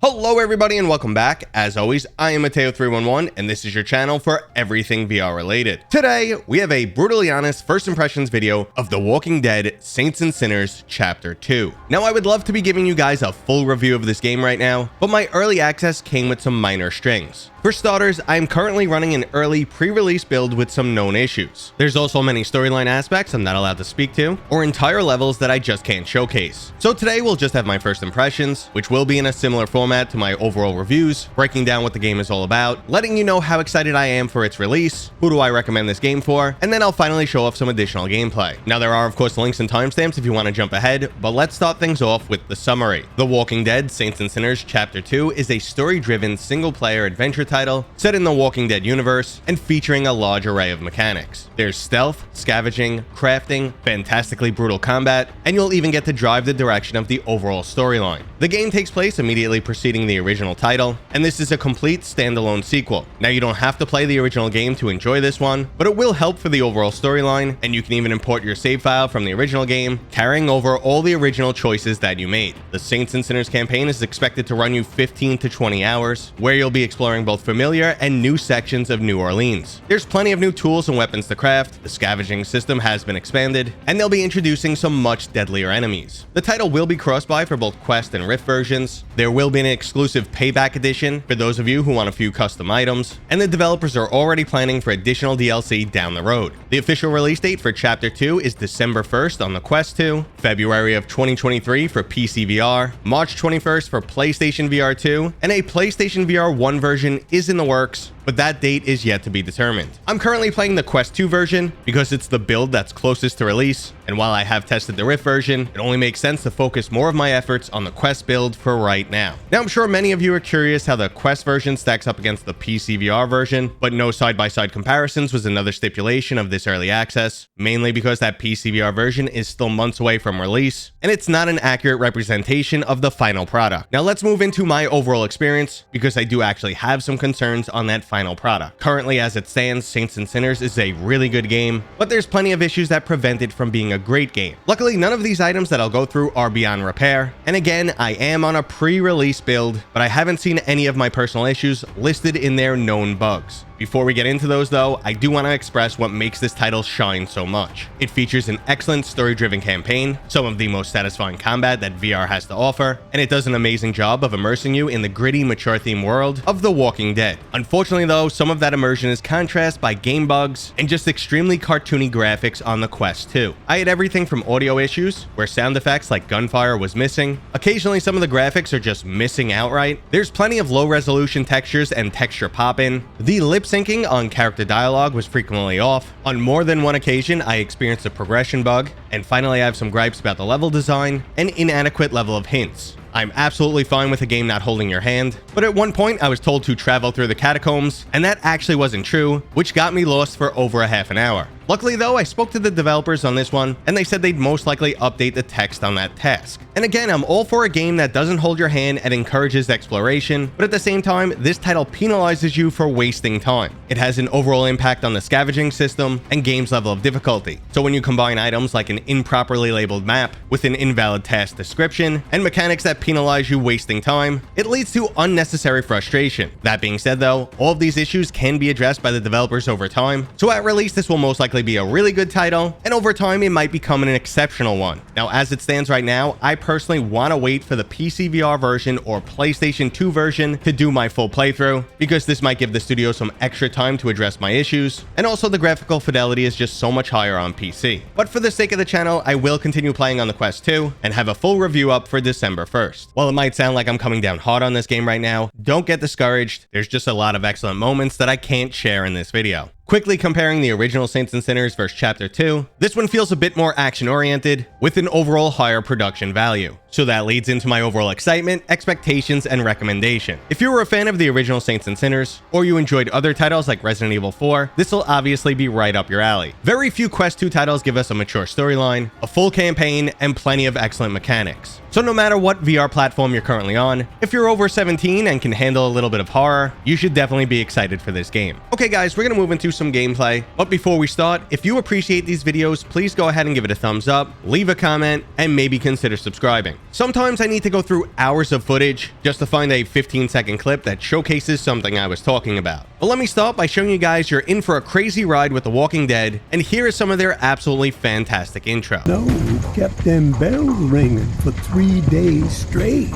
Hello everybody and welcome back. As always, I am Mateo311 and this is your channel for everything VR related. Today, we have a brutally honest first impressions video of The Walking Dead Saints and Sinners Chapter 2. Now, I would love to be giving you guys a full review of this game right now, but my early access came with some minor strings. For starters, I am currently running an early pre-release build with some known issues. There's also many storyline aspects I'm not allowed to speak to, or entire levels that I just can't showcase. So today we'll just have my first impressions, which will be in a similar format to my overall reviews, breaking down what the game is all about, letting you know how excited I am for its release, who do I recommend this game for, and then I'll finally show off some additional gameplay. Now there are of course links and timestamps if you want to jump ahead, but let's start things off with the summary. The Walking Dead Saints and Sinners Chapter 2 is a story-driven single-player adventure title set in the Walking Dead universe and featuring a large array of mechanics. There's stealth, scavenging, crafting, fantastically brutal combat, and you'll even get to drive the direction of the overall storyline. The game takes place immediately preceding the original title, and this is a complete standalone sequel. Now you don't have to play the original game to enjoy this one, but it will help for the overall storyline, and you can even import your save file from the original game, carrying over all the original choices that you made. The Saints and Sinners campaign is expected to run you 15 to 20 hours, where you'll be exploring both familiar and new sections of New Orleans. There's plenty of new tools and weapons to craft, the scavenging system has been expanded, and they'll be introducing some much deadlier enemies. The title will be cross-buy for both Quest and Rift versions. There will be an exclusive Payback Edition for those of you who want a few custom items, and the developers are already planning for additional DLC down the road. The official release date for Chapter 2 is December 1st on the Quest 2, February of 2023 for PCVR, March 21st for PlayStation VR 2, and a PlayStation VR 1 version is in the works, but that date is yet to be determined. I'm currently playing the Quest 2 version because it's the build that's closest to release, and while I have tested the Rift version, it only makes sense to focus more of my efforts on the Quest build for right now. Now, I'm sure many of you are curious how the Quest version stacks up against the PCVR version, but no side-by-side comparisons was another stipulation of this early access, mainly because that PCVR version is still months away from release, and it's not an accurate representation of the final product. Now, let's move into my overall experience, because I do actually have some concerns on that final product. Currently, as it stands, Saints and Sinners is a really good game, but there's plenty of issues that prevent it from being a great game. Luckily, none of these items that I'll go through are beyond repair, and again, I am on a pre-release build, but I haven't seen any of my personal issues listed in their known bugs. Before we get into those though, I do want to express what makes this title shine so much. It features an excellent story-driven campaign, some of the most satisfying combat that VR has to offer, and it does an amazing job of immersing you in the gritty, mature theme world of The Walking Dead. Unfortunately though, some of that immersion is contrasted by game bugs and just extremely cartoony graphics on the Quest 2. I had everything from audio issues, where sound effects like gunfire was missing. Occasionally some of the graphics are just missing outright. There's plenty of low-resolution textures and texture pop-in. The lip syncing on character dialogue was frequently off. On more than one occasion, I experienced a progression bug, and finally I have some gripes about the level design and inadequate level of hints. I'm absolutely fine with a game not holding your hand, but at one point I was told to travel through the catacombs, and that actually wasn't true, which got me lost for over a half an hour. Luckily though, I spoke to the developers on this one, and they said they'd most likely update the text on that task. And again, I'm all for a game that doesn't hold your hand and encourages exploration, but at the same time, this title penalizes you for wasting time. It has an overall impact on the scavenging system and game's level of difficulty. So when you combine items like an improperly labeled map with an invalid task description and mechanics that penalize you wasting time, it leads to unnecessary frustration. That being said though, all of these issues can be addressed by the developers over time, so at release this will most likely be a really good title, and over time it might become an exceptional one. Now, as it stands right now, I personally want to wait for the PCVR version or PlayStation 2 version to do my full playthrough, because this might give the studio some extra time to address my issues, and also the graphical fidelity is just so much higher on PC. But for the sake of the channel, I will continue playing on the Quest 2 and have a full review up for December 1st. While it might sound like I'm coming down hard on this game right now, don't get discouraged. There's just a lot of excellent moments that I can't share in this video. Quickly comparing the original Saints and Sinners versus Chapter 2, this one feels a bit more action-oriented, with an overall higher production value. So that leads into my overall excitement, expectations, and recommendation. If you were a fan of the original Saints and Sinners, or you enjoyed other titles like Resident Evil 4, this will obviously be right up your alley. Very few Quest 2 titles give us a mature storyline, a full campaign, and plenty of excellent mechanics. So no matter what VR platform you're currently on, if you're over 17 and can handle a little bit of horror, you should definitely be excited for this game. Okay guys, we're gonna move into some gameplay. But before we start, if you appreciate these videos, please go ahead and give it a thumbs up, leave a comment, and maybe consider subscribing. Sometimes I need to go through hours of footage just to find a 15-second clip that showcases something I was talking about. But let me start by showing you guys you're in for a crazy ride with The Walking Dead, and here is some of their absolutely fantastic intro. No, we kept them bells ringing for 3 days straight,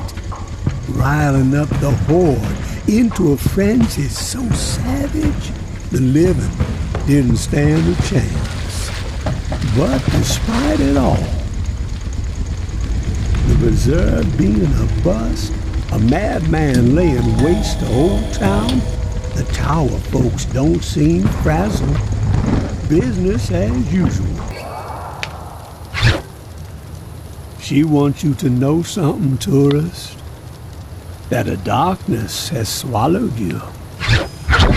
riling up the horde into a frenzy so savage, the living didn't stand a chance. But despite it all, the reserve being a bust, a madman laying waste to Old Town, the tower folks don't seem frazzled. Business as usual. She wants you to know something, tourist. That a darkness has swallowed you.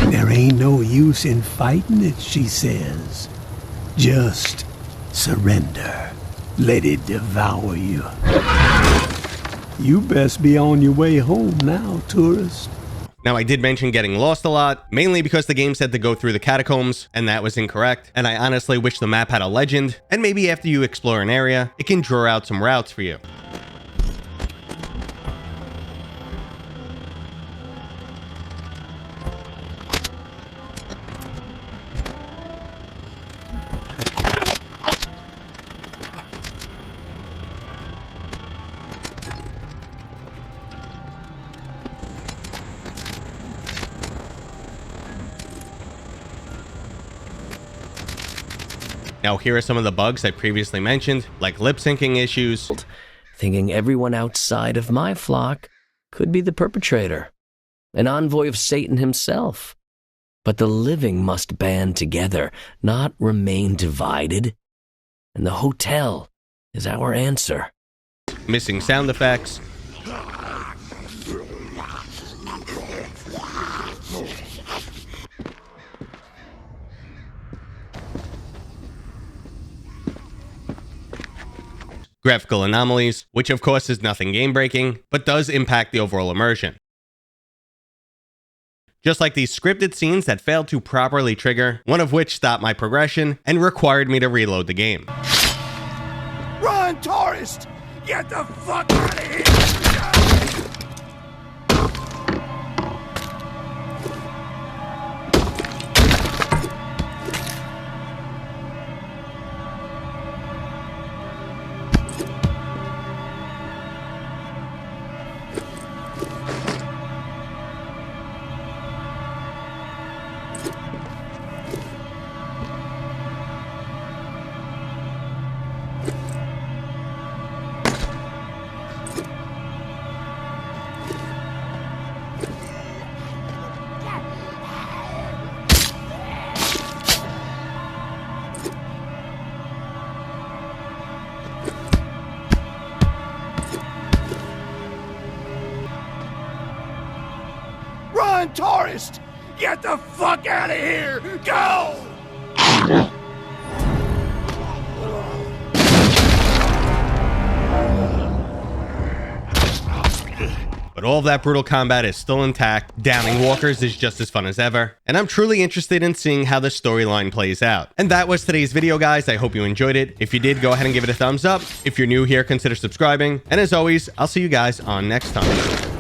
There ain't no use in fighting it, she says. Just surrender. Let it devour you. You best be on your way home now, tourist. Now, I did mention getting lost a lot, mainly because the game said to go through the catacombs, and that was incorrect. And I honestly wish the map had a legend, and maybe after you explore an area, it can draw out some routes for you. Now, here are some of the bugs I previously mentioned, like lip syncing issues. Thinking everyone outside of my flock could be the perpetrator, an envoy of Satan himself. But the living must band together, not remain divided. And the hotel is our answer. Missing sound effects. Graphical anomalies, which of course is nothing game-breaking, but does impact the overall immersion. Just like these scripted scenes that failed to properly trigger, one of which stopped my progression and required me to reload the game. Run, tourist! Get the fuck out of here! Run, tourist! Get the fuck out of here! Go! But all of that brutal combat is still intact, downing walkers is just as fun as ever, and I'm truly interested in seeing how the storyline plays out. And that was today's video, guys. I hope you enjoyed it. If you did, go ahead and give it a thumbs up. If you're new here, consider subscribing. And as always, I'll see you guys on next time.